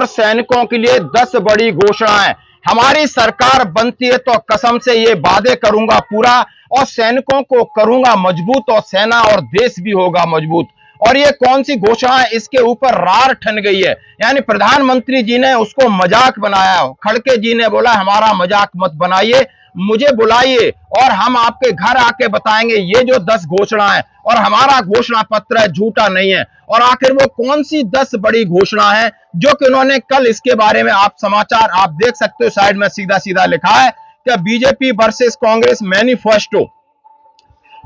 सैनिकों के लिए 10 बड़ी घोषणाएं। हमारी सरकार बनती है तो कसम से ये वादे करूंगा पूरा, और सैनिकों को करूंगा मजबूत, और सेना और देश भी होगा मजबूत। और ये कौन सी घोषणा है, इसके ऊपर रार ठन गई है। यानी प्रधानमंत्री जी ने उसको मजाक बनाया। खड़गे जी ने बोला हमारा मजाक मत बनाइए, मुझे बुलाइए और हम आपके घर आके बताएंगे ये जो 10 घोषणा है, और हमारा घोषणा पत्र है, झूठा नहीं है। और आखिर वो कौन सी 10 बड़ी घोषणा है जो कि उन्होंने कल, इसके बारे में आप समाचार आप देख सकते हो, साइड में सीधा सीधा लिखा है कि BJP versus Congress manifesto.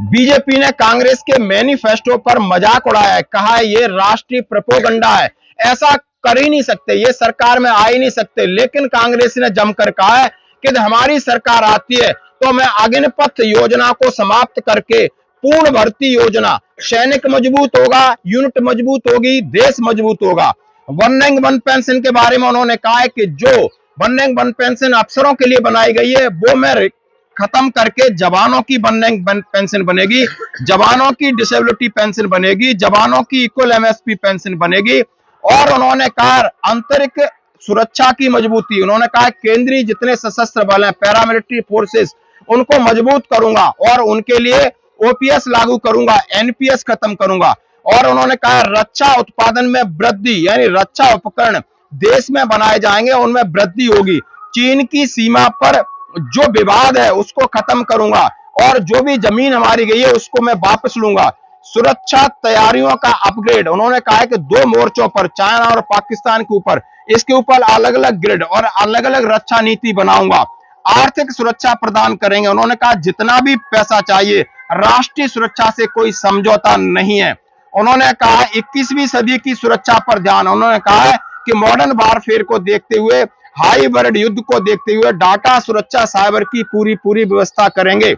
BJP ने कांग्रेस के मैनिफेस्टो पर मजाक उड़ाया है, कहा है ये राष्ट्रीय प्रोपेगेंडा है, ऐसा कर ही नहीं सकते, ये सरकार में आ ही नहीं सकते। लेकिन कांग्रेस ने जमकर कहा है कि हमारी सरकार आती है तो मैं अग्निपथ योजना को समाप्त करके पूर्ण भर्ती योजना, सैनिक मजबूत होगा, यूनिट मजबूत होगी, देश मजबूत होगा। वन रैंक वन पेंशन के बारे में उन्होंने कहा है कि जो वन रैंक वन पेंशन अफसरों के लिए बनाई गई है वो मैं खत्म करके जवानों की वन रैंक वन पेंशन बनेगी, जवानों की डिसेबिलिटी पेंशन बनेगी, जवानों की इक्वल एमएसपी पेंशन बनेगी। और उन्होंने कहा आंतरिक सुरक्षा की मजबूती, उन्होंने कहा केंद्रीय जितने सशस्त्र बल हैं, पैरामिलिट्री फोर्सेस, उनको मजबूत करूंगा और उनके लिए ओपीएस लागू करूंगा, एनपीएस खत्म करूंगा। और उन्होंने कहा रक्षा उत्पादन में वृद्धि, यानी रक्षा उपकरण देश में बनाए जाएंगे, उनमें वृद्धि होगी। चीन की सीमा पर जो विवाद है उसको खत्म करूंगा, और जो भी जमीन हमारी गई है उसको मैं वापस लूंगा। सुरक्षा तैयारियों का अपग्रेड, उन्होंने कहा है कि 2 मोर्चों पर, चाइना और पाकिस्तान के ऊपर, इसके ऊपर अलग अलग ग्रिड और अलग अलग रक्षा नीति बनाऊंगा। आर्थिक सुरक्षा प्रदान करेंगे, उन्होंने कहा जितना भी पैसा चाहिए, राष्ट्रीय सुरक्षा से कोई समझौता नहीं है। उन्होंने कहा 21वीं सदी की सुरक्षा पर ध्यान, उन्होंने कहा है कि मॉडर्न वारफेयर को देखते हुए, हाइब्रिड युद्ध को देखते हुए डाटा सुरक्षा, साइबर की पूरी व्यवस्था करेंगे।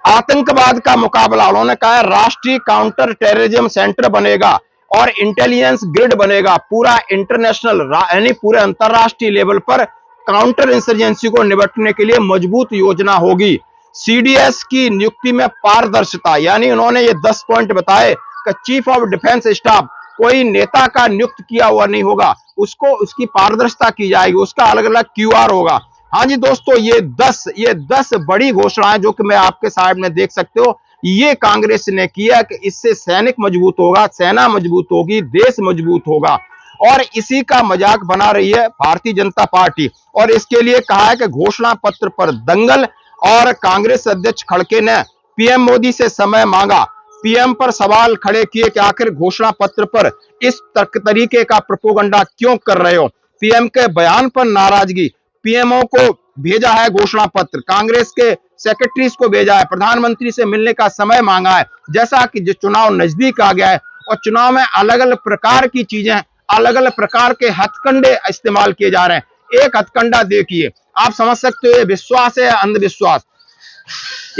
आतंकवाद का मुकाबला, उन्होंने कहा राष्ट्रीय काउंटर टेररिज्म सेंटर बनेगा और इंटेलिजेंस ग्रिड बनेगा, पूरा इंटरनेशनल यानी पूरे अंतरराष्ट्रीय लेवल पर काउंटर इंसर्जेंसी को निपटने के लिए मजबूत योजना होगी। सीडीएस की नियुक्ति में पारदर्शिता, यानी उन्होंने ये 10 पॉइंट बताए कि चीफ ऑफ डिफेंस स्टाफ कोई नेता का नियुक्त किया हुआ नहीं होगा, उसको उसकी पारदर्शिता की जाएगी, उसका अलग अलग क्यूआर होगा। हाँ जी दोस्तों, ये 10 बड़ी घोषणाएं जो कि मैं आपके साइड में देख सकते हो, ये कांग्रेस ने किया कि इससे सैनिक मजबूत होगा, सेना मजबूत होगी, देश मजबूत होगा। और इसी का मजाक बना रही है भारतीय जनता पार्टी, और इसके लिए कहा है कि घोषणा पत्र पर दंगल। और कांग्रेस अध्यक्ष खड़गे ने पीएम मोदी से समय मांगा, पीएम पर सवाल खड़े किए कि आखिर घोषणा पत्र पर इस तरीके का प्रोपेगेंडा क्यों कर रहे हो। पीएम के बयान पर नाराजगी, पीएमओ को भेजा है घोषणा पत्र, कांग्रेस के सेक्रेटरीज को भेजा है, प्रधानमंत्री से मिलने का समय मांगा है। जैसा कि जो चुनाव नजदीक आ गया है और चुनाव में अलग अलग प्रकार की चीजें, अलग अलग प्रकार के हथकंडे इस्तेमाल किए जा रहे हैं। एक हथकंडा देखिए, आप समझ सकते हो ये विश्वास है या अंधविश्वास।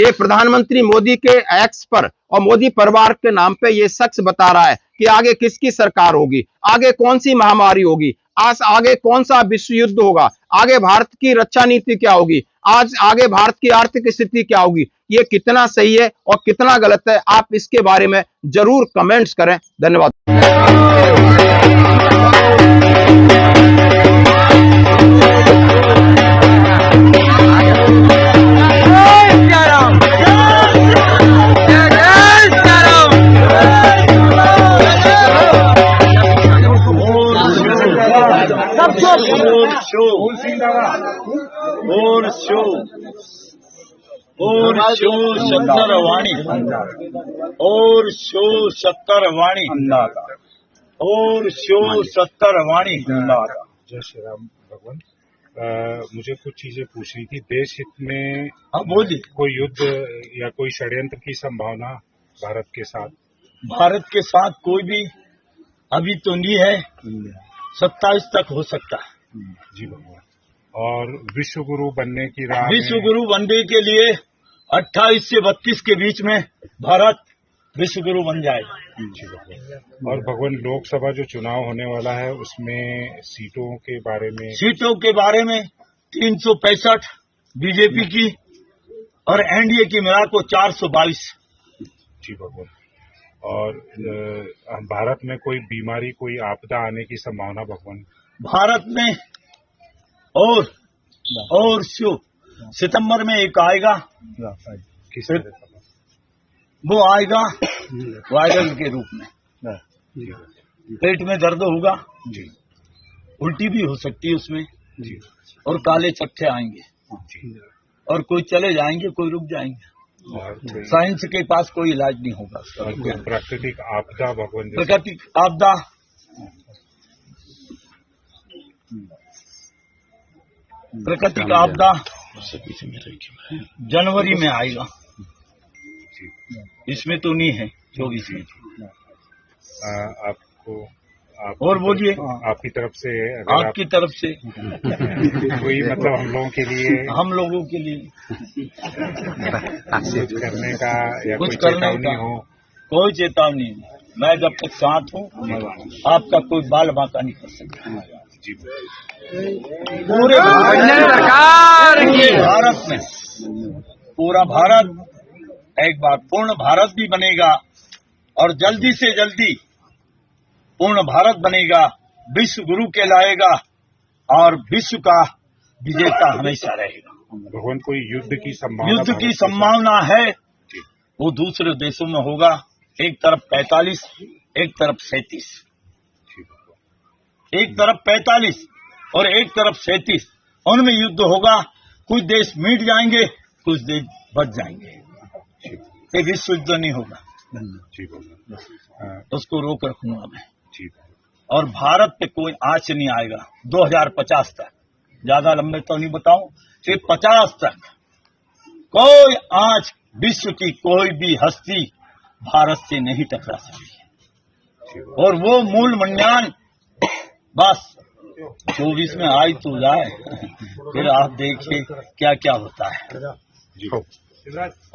एक प्रधानमंत्री मोदी के एक्स पर और मोदी परिवार के नाम पे ये शख्स बता रहा है कि आगे किसकी सरकार होगी, आगे कौन सी महामारी होगी, आज आगे कौन सा विश्व युद्ध होगा, आगे भारत की रक्षा नीति क्या होगी, आज आगे भारत की आर्थिक स्थिति क्या होगी। ये कितना सही है और कितना गलत है, आप इसके बारे में जरूर कमेंट्स करें। धन्यवाद। और शो सत्तर वाणी, और शो सत्तर वाणी, और शो सत्तर वाणी। जय श्री राम। भगवान, मुझे कुछ चीजें पूछनी थी। देश हित में बोलिए। कोई युद्ध या कोई षड्यंत्र की संभावना भारत के साथ? भारत के साथ कोई भी अभी तो नहीं है, 27 तक हो सकता है। जी भगवान। और विश्व गुरु बनने की राह, विश्व गुरु बनने के लिए 28 से 32 के बीच में भारत विश्व गुरु बन जाएगा। जी भगवान। और भगवान, लोकसभा जो चुनाव होने वाला है उसमें सीटों के बारे में? सीटों के बारे में 365 बीजेपी की और एनडीए की मिला को 422। जी भगवान। और भारत में कोई बीमारी, कोई आपदा आने की संभावना भगवान? भारत में और सितंबर में एक आएगा, किस तरह का? वो आएगा वायरल के रूप में। पेट में दर्द होगा जी, उल्टी भी हो सकती है उसमें जी, और काले चट्टे आएंगे जी। और कोई चले जाएंगे, कोई रुक जाएंगे। और साइंस के पास कोई इलाज नहीं होगा। कोई प्राकृतिक आपदा भगवान? प्राकृतिक आपदा जनवरी में आएगा, इसमें तो नहीं है 24 में। और बोलिए आपकी तरफ से, आपकी तरफ से कोई मतलब हम लोगों के लिए कुछ करने का या कुछ कोई करने चेतावनी का हो? कोई चेतावनी नहीं। मैं जब तक साथ हूँ आपका कोई बाल बांका नहीं कर सकता। जी, पूरे भारत में पूरा भारत एक बार पूर्ण भारत भी बनेगा और जल्दी से जल्दी पूर्ण भारत बनेगा, विश्व गुरु कहलाएगा और विश्व का विजेता हमेशा रहेगा। भगवान कोई युद्ध की संभावना? युद्ध की संभावना है, वो दूसरे देशों में होगा। एक तरफ 45, एक तरफ 37। एक तरफ 45 और एक तरफ 37, उनमें युद्ध होगा। कुछ देश मिट जाएंगे, कुछ देश बच जाएंगे। ये विश्व युद्ध नहीं होगा, उसको रोक रखूंगा मैं। और भारत पे कोई आंच नहीं आएगा 2050 तक। ज्यादा लंबे तो नहीं बताऊं, सिर्फ 50 तक कोई आंच विश्व की कोई भी हस्ती भारत से नहीं टकरा सकती। और वो मूल मंडान बस 24 में आई तो जाए, फिर आप देखिए क्या क्या होता है।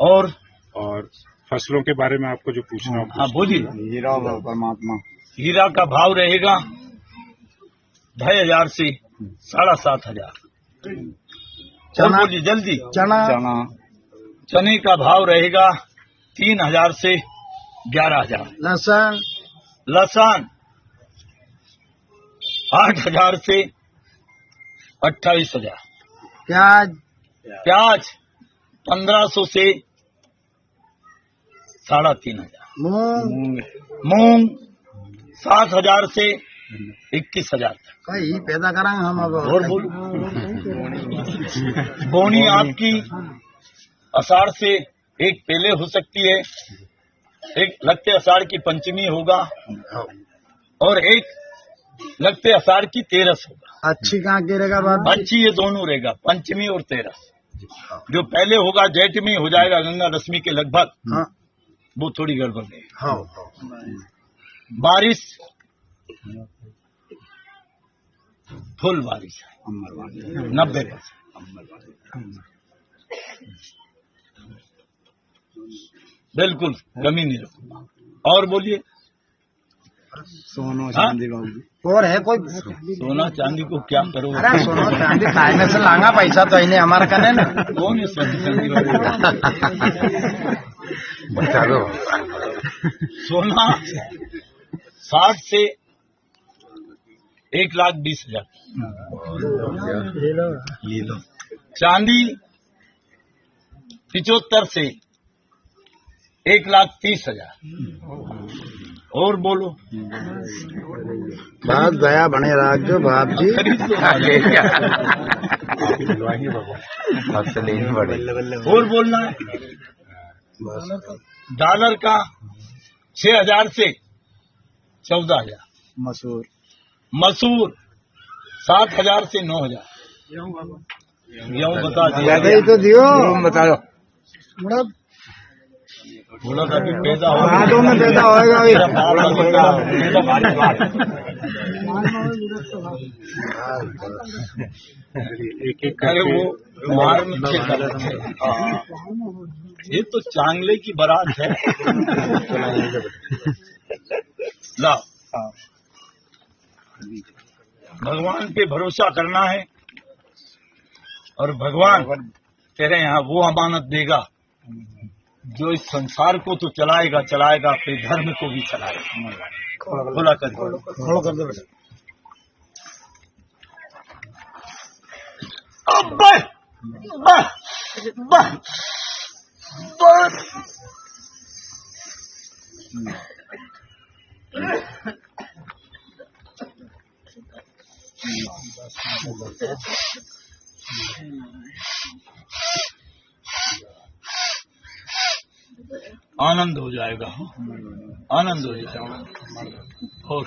और फसलों के बारे में आपको जो पूछना हो? हाँ बोलिए। हीरा परमात्मा, हीरा का भाव रहेगा 2,500 से 7,500। चना, बोलिए जल्दी। चना, चने का भाव रहेगा 3,000 से 11,000। लहसुन 8,000 से 28,000। प्याज 1,500 से 3,500। मूंग 7,000 से 21,000 तक। कहीं पैदा कराएंगे हम अब। और बोलो। बोनी आपकी आषाढ़ से एक पहले हो सकती है, एक लगते आषाढ़ की पंचमी होगा और एक लगते आषाढ़ की 13 होगा। अच्छी कहाँ गिरेगा बात? अच्छी ये दोनों रहेगा, पंचमी और 13। जो पहले होगा जेठ में हो जाएगा गंगा दशमी के लगभग। हाँ, वो थोड़ी गड़बड़ है। हाँ। बारिश फुल बारिश है 90%। बिल्कुल कमी नहीं रखूंगा। और बोलिए। सोनो चांदी और है कोई? सोना चांदी को क्या करोगे? अरे सोनो चांदी खाने से लांगा पैसा तो इन्हें हमारा कने ना। कौन है सोना चांदी बता दो। सोना 60 से 1,20,000। चांदी 75 से 1,30,000। और बोलो। बात गया बने राख जो बाप जी। और बोलना है। डॉलर का 6,000 से 14,000। मसूर 7,000 से 9,000। गेहूँ बता दिया तो दियो, बता दो। बोला था कि पैदा हो हाथों में पैदा होएगा एक अरे वो मार में ये तो चांगले की बारात है। ला भगवान पे भरोसा करना है और भगवान तेरे यहाँ वो अमानत देगा जो इस संसार को तो चलाएगा चलाएगा, अपने धर्म को भी चलाएगा। खोला कर दो बेटा। बस बस बस बस। आनंद हो जाएगा, आनंद हो जाएगा। और